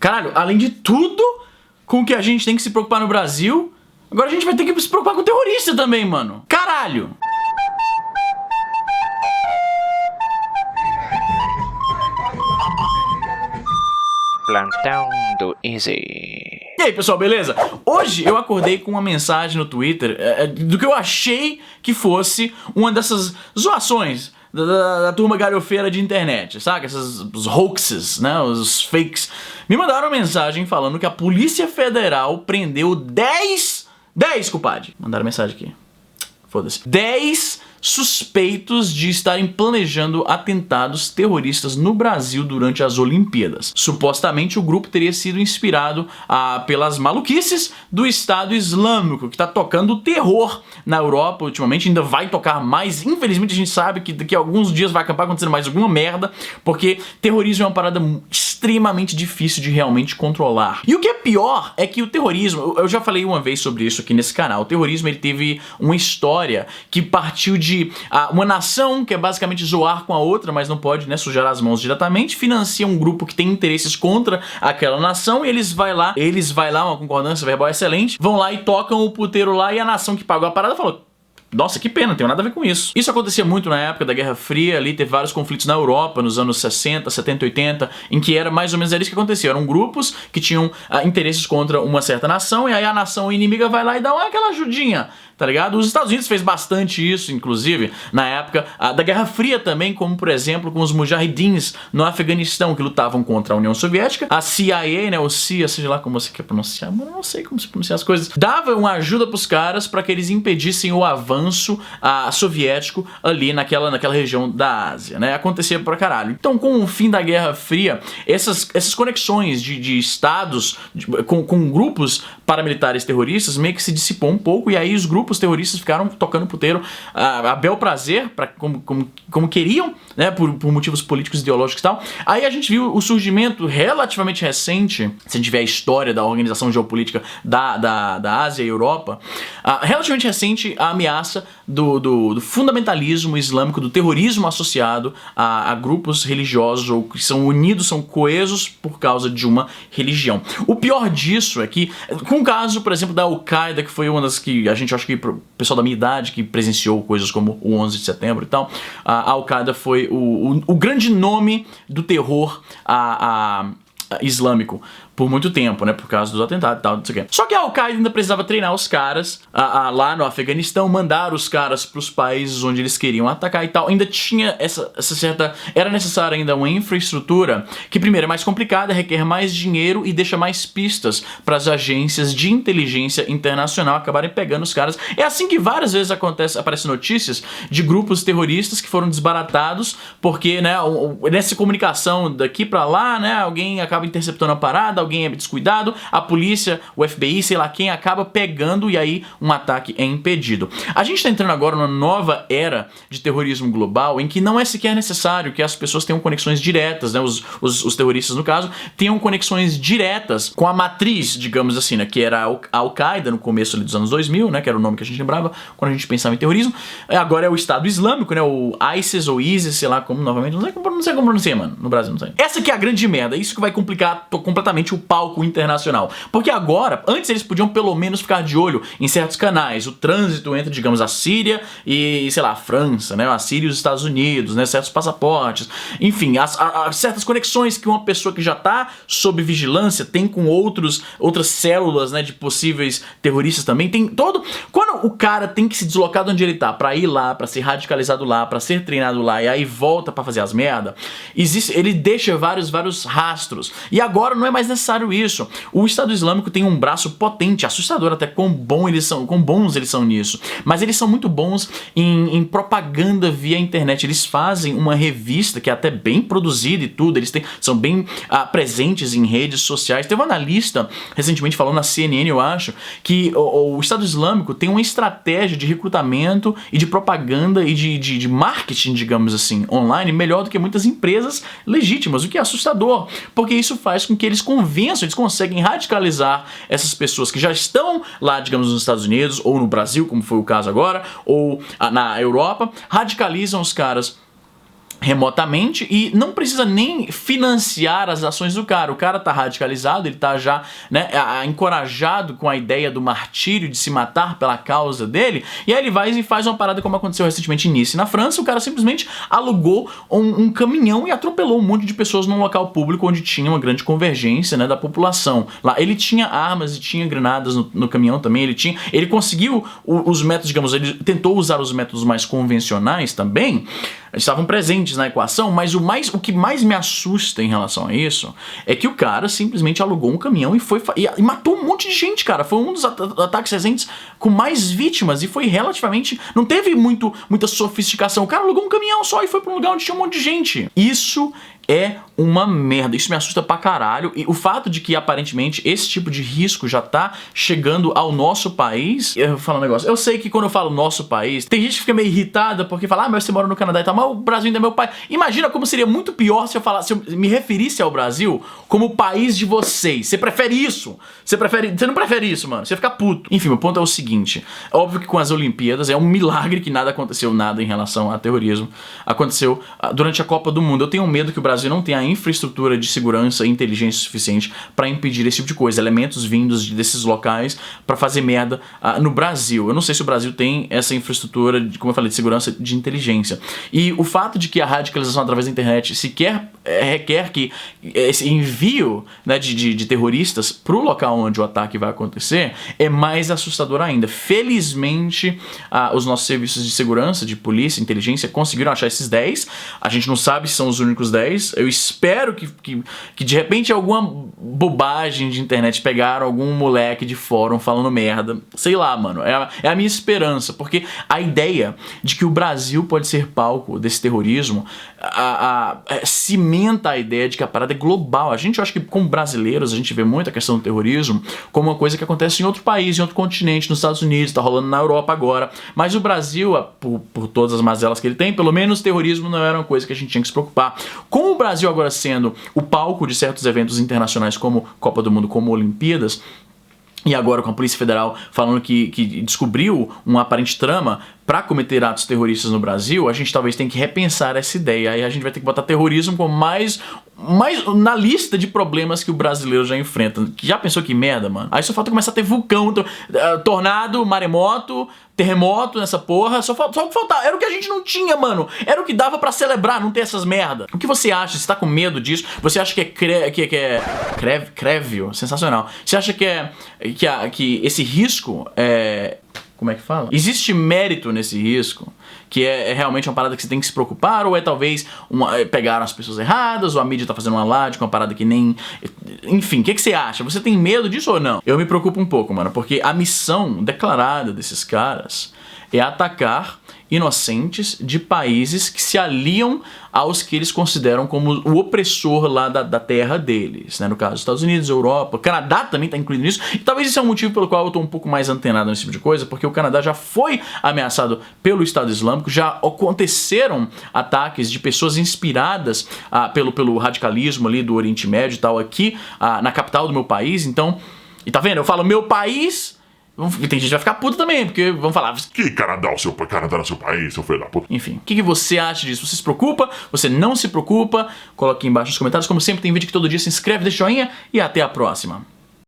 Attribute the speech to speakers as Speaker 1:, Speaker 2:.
Speaker 1: Caralho, além de tudo com o que a gente tem que se preocupar no Brasil, agora a gente vai ter que se preocupar com terrorista também, mano. Caralho!
Speaker 2: Plantão do Easy.
Speaker 1: E aí, pessoal, beleza? Hoje eu acordei com uma mensagem no Twitter do que eu achei que fosse uma dessas zoações da turma galhofeira de internet, sabe? Os hoaxes, né? Os fakes. Me mandaram uma mensagem falando que a Polícia Federal prendeu 10, compadre. Mandaram mensagem aqui. Foda-se. 10 suspeitos de estarem planejando atentados terroristas no Brasil durante as Olimpíadas. Supostamente o grupo teria sido inspirado pelas maluquices do Estado Islâmico, que tá tocando terror na Europa ultimamente, ainda vai tocar mais. Infelizmente a gente sabe que daqui a alguns dias vai acabar acontecendo mais alguma merda, porque terrorismo é uma parada extremamente difícil de realmente controlar. E o que é pior é que o terrorismo, eu já falei uma vez sobre isso aqui nesse canal, o terrorismo ele teve uma história que partiu de uma nação que é basicamente zoar com a outra, mas não pode, né, sujar as mãos diretamente, financia um grupo que tem interesses contra aquela nação e eles vai lá, uma concordância verbal excelente, vão lá e tocam o puteiro lá e a nação que pagou a parada falou: nossa, que pena, não tem nada a ver com isso. Isso acontecia muito na época da Guerra Fria, ali teve vários conflitos na Europa, nos anos 60, 70, 80, em que era mais ou menos isso que acontecia. Eram grupos que tinham interesses contra uma certa nação, e aí a nação inimiga vai lá e dá aquela ajudinha, tá ligado? Os Estados Unidos fez bastante isso, inclusive, na época da Guerra Fria também, como por exemplo com os mujahidins no Afeganistão, que lutavam contra a União Soviética. A CIA, né, o CIA, seja lá como você quer pronunciar, mas eu não sei como se pronunciar as coisas, dava uma ajuda pros caras para que eles impedissem o avanço soviético ali naquela região da Ásia, né? Acontecia pra caralho. Então, com o fim da Guerra Fria, essas conexões de estados com grupos paramilitares terroristas meio que se dissipou um pouco, e aí os grupos terroristas ficaram tocando puteiro a bel prazer, como queriam, né? Por motivos políticos, ideológicos e tal. Aí a gente viu o surgimento relativamente recente, se a gente ver a história da organização geopolítica da Ásia e Europa, relativamente recente a ameaça do fundamentalismo islâmico, do terrorismo associado a grupos religiosos ou que são unidos, são coesos por causa de uma religião. O pior disso é que, com o caso, por exemplo, da Al-Qaeda, que foi uma das que a gente, acho que o pessoal da minha idade que presenciou coisas como o 11 de setembro e tal, a Al-Qaeda foi o grande nome do terror islâmico por muito tempo, né, por causa dos atentados e tal, não sei o quê. Só que a Al-Qaeda ainda precisava treinar os caras lá no Afeganistão, mandar os caras pros países onde eles queriam atacar e tal. Ainda tinha essa certa... Era necessária ainda uma infraestrutura que, primeiro, é mais complicada, requer mais dinheiro e deixa mais pistas para as agências de inteligência internacional acabarem pegando os caras. É assim que várias vezes aparecem notícias de grupos terroristas que foram desbaratados porque, né, nessa comunicação daqui pra lá, né, alguém acaba interceptando a parada, alguém é descuidado, a polícia, o FBI, sei lá quem, acaba pegando e aí um ataque é impedido. A gente está entrando agora numa nova era de terrorismo global em que não é sequer necessário que as pessoas tenham conexões diretas, né, os terroristas no caso, tenham conexões diretas com a matriz, digamos assim, né, que era a Al-Qaeda no começo ali dos anos 2000, né, que era o nome que a gente lembrava quando a gente pensava em terrorismo. Agora é o Estado Islâmico, né, o ISIS ou ISIS, sei lá como, novamente, não sei como pronunciar, mano, no Brasil não sei. Essa aqui é a grande merda, isso que vai complicar completamente o palco internacional. Porque agora, antes eles podiam pelo menos ficar de olho em certos canais, o trânsito entre, digamos, a Síria e, sei lá, a França, né, a Síria e os Estados Unidos, né, certos passaportes, enfim, certas conexões que uma pessoa que já tá sob vigilância tem com outras células, né, de possíveis terroristas também, tem todo... Quando o cara tem que se deslocar de onde ele tá pra ir lá, pra ser radicalizado lá, pra ser treinado lá e aí volta pra fazer as merda, ele deixa vários rastros. E agora não é mais necessário isso. O Estado Islâmico tem um braço potente, assustador até quão bons eles são nisso. Mas eles são muito bons em propaganda via internet. Eles fazem uma revista que é até bem produzida e tudo. Eles são bem presentes em redes sociais. Teve um analista recentemente falando na CNN, eu acho, que o Estado Islâmico tem uma estratégia de recrutamento e de propaganda e de marketing, digamos assim, online, melhor do que muitas empresas legítimas, o que é assustador, porque isso faz com que eles convençam, eles conseguem radicalizar essas pessoas que já estão lá, digamos, nos Estados Unidos ou no Brasil, como foi o caso agora, ou na Europa, radicalizam os caras remotamente e não precisa nem financiar as ações do cara. O cara tá radicalizado, ele tá já, né, encorajado com a ideia do martírio, de se matar pela causa dele, e aí ele vai e faz uma parada como aconteceu recentemente em Nice, na França. O cara simplesmente alugou um caminhão e atropelou um monte de pessoas num local público onde tinha uma grande convergência, né, da população. Lá ele tinha armas e tinha granadas no caminhão também, ele conseguiu os métodos, digamos, ele tentou usar os métodos mais convencionais também, estavam presentes na equação, mas o que mais me assusta em relação a isso é que o cara simplesmente alugou um caminhão e matou um monte de gente, cara. Foi um dos ataques recentes com mais vítimas e foi relativamente... Não teve muita sofisticação. O cara alugou um caminhão só e foi pra um lugar onde tinha um monte de gente. Isso é uma merda, isso me assusta pra caralho. E o fato de que aparentemente esse tipo de risco já tá chegando ao nosso país. Eu vou falar um negócio, eu sei que quando eu falo nosso país, tem gente que fica meio irritada porque fala, mas você mora no Canadá e tal, mas o Brasil ainda é meu país. Imagina como seria muito pior se eu me referisse ao Brasil como o país de vocês. Você prefere isso? Você não prefere isso, mano? Você fica puto. Enfim, meu ponto é o seguinte, é óbvio que com as Olimpíadas é um milagre que nada aconteceu, nada em relação a terrorismo aconteceu durante a Copa do Mundo. Eu tenho medo que o Brasil não tem a infraestrutura de segurança e inteligência suficiente para impedir esse tipo de coisa, elementos vindos desses locais para fazer merda no Brasil. Eu não sei se o Brasil tem essa infraestrutura, como eu falei, de segurança, de inteligência. E o fato de que a radicalização através da internet sequer requer que esse envio, né, de terroristas pro local onde o ataque vai acontecer é mais assustador ainda. Felizmente, os nossos serviços de segurança, de polícia, inteligência, conseguiram achar esses 10. A gente não sabe se são os únicos 10. Eu espero que de repente alguma bobagem de internet pegaram algum moleque de fórum falando merda. Sei lá, mano. É a minha esperança. Porque a ideia de que o Brasil pode ser palco desse terrorismo cimenta a ideia de que a parada é global. Eu acho que como brasileiros, a gente vê muito a questão do terrorismo como uma coisa que acontece em outro país, em outro continente, nos Estados Unidos, tá rolando na Europa agora. Mas o Brasil, por todas as mazelas que ele tem, pelo menos o terrorismo não era uma coisa que a gente tinha que se preocupar. Com o Brasil agora sendo o palco de certos eventos internacionais como Copa do Mundo, como Olimpíadas, e agora com a Polícia Federal falando que descobriu uma aparente trama para cometer atos terroristas no Brasil, a gente talvez tenha que repensar essa ideia. Aí a gente vai ter que botar terrorismo como mais na lista de problemas que o brasileiro já enfrenta. Já pensou que merda, mano? Aí só falta começar a ter vulcão, tornado, maremoto, terremoto nessa porra. Só o que faltava. Era o que a gente não tinha, mano. Era o que dava pra celebrar, não ter essas merda. O que você acha? Você tá com medo disso? Você acha que é crévio? Sensacional. Você acha que esse risco é... Como é que fala? Existe mérito nesse risco? Que é realmente uma parada que você tem que se preocupar? Ou é talvez pegaram as pessoas erradas? Ou a mídia tá fazendo um alarde com uma parada que nem... Enfim, o que você acha? Você tem medo disso ou não? Eu me preocupo um pouco, mano. Porque a missão declarada desses caras é atacar inocentes de países que se aliam aos que eles consideram como o opressor lá da terra deles, né? No caso, Estados Unidos, Europa, Canadá também tá incluído nisso, e talvez isso é um motivo pelo qual eu tô um pouco mais antenado nesse tipo de coisa, porque o Canadá já foi ameaçado pelo Estado Islâmico, já aconteceram ataques de pessoas inspiradas pelo radicalismo ali do Oriente Médio e tal, aqui na capital do meu país. Então, e tá vendo? Eu falo meu país... Tem gente que vai ficar puta também, porque vão falar...
Speaker 3: Que Canadá é seu país, seu filho da puta.
Speaker 1: Enfim, o que você acha disso? Você se preocupa? Você não se preocupa? Coloque aqui embaixo nos comentários. Como sempre, tem vídeo que todo dia. Se inscreve, deixa o joinha e até a próxima.